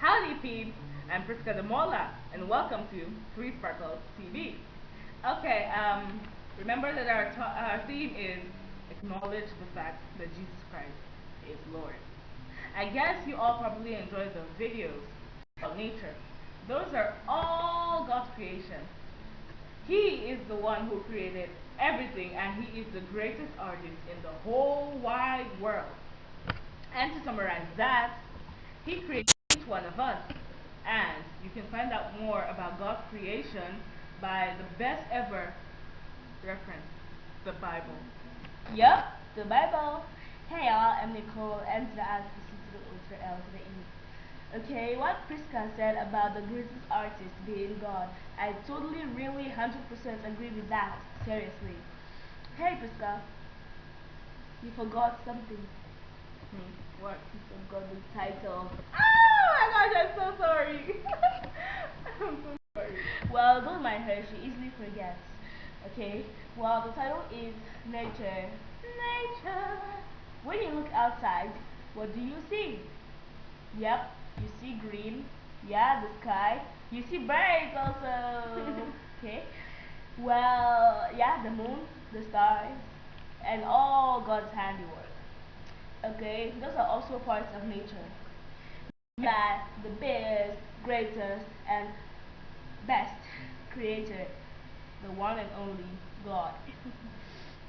Howdy peeps, I'm Priska the Mola, and welcome to 3sparkles TV. Okay, remember that our theme is acknowledge the fact that Jesus Christ is Lord. I guess you all probably enjoyed the videos about nature. Those are all God's creation. He is the one who created everything, and He is the greatest artist in the whole wide world. And to summarize that, He created each one of us. And you can find out more about God's creation by the best ever reference, the Bible. Yup, the Bible. Hey y'all, I'm Nicole, M to the I to the C to the O to the L to the E. Okay, what Priska said about the greatest artist being God, I totally, really, 100% agree with that, seriously. Hey Priska, you forgot something. What? You forgot the title. Oh my gosh, I'm so sorry. I'm so sorry. Well, don't mind her, she easily forgets. Okay, well, the title is Nature. Nature. When you look outside, what do you see? Yep, you see green. Yeah, the sky. You see birds also. Okay. Well, yeah, the moon, the stars, and all God's handiwork. Okay, those are also parts of nature. That the biggest, greatest, and best creator, the one and only God.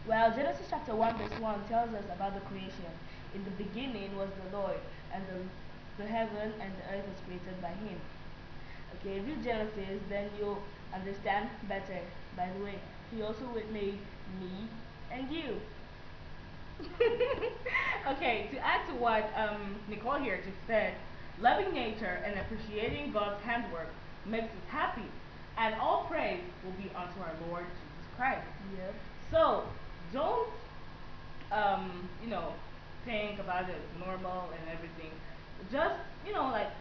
Well, Genesis chapter 1 verse 1 tells us about the creation. In the beginning was the Lord, and the heaven and the earth was created by Him. Okay, read Genesis, then you'll understand better. By the way, He also made me and you. Okay, to add to what Nicole here just said, loving nature and appreciating God's handwork makes us happy, and all praise will be unto our Lord Jesus Christ. Yep. So don't think about it as normal and everything. Just like,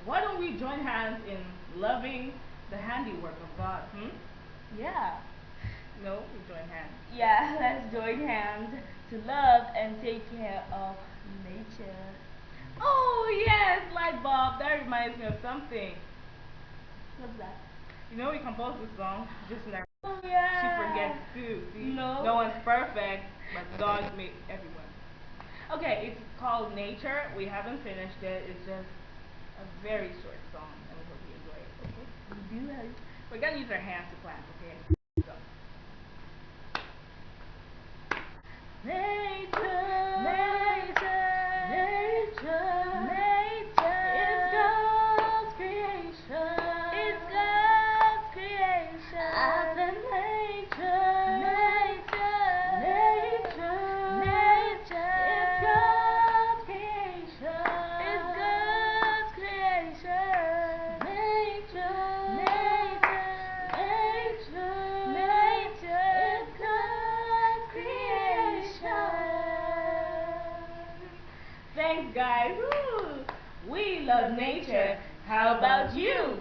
why don't we join hands in loving the handiwork of God? Yeah. No, we join hands. Yeah, let's join hands to love and take care of nature. Oh yes, light bulb. That reminds me of something. What's that? We composed this song just now. Oh yeah. She forgets too. See? No. No one's perfect, but God made everyone. Okay, it's called Nature. We haven't finished it. It's just a very short song, and we hope you enjoy it. Okay? We do have. We're gonna use our hands to clap. Okay? Go. Nature, nature, nature, nature. It's God's creation. It's God's creation. I said nature, nature, nature, nature. It's God's creation. It's God's creation. Nature, nature, nature, nature. It's God's creation. Thanks, guys. Woo. We love nature. How about you?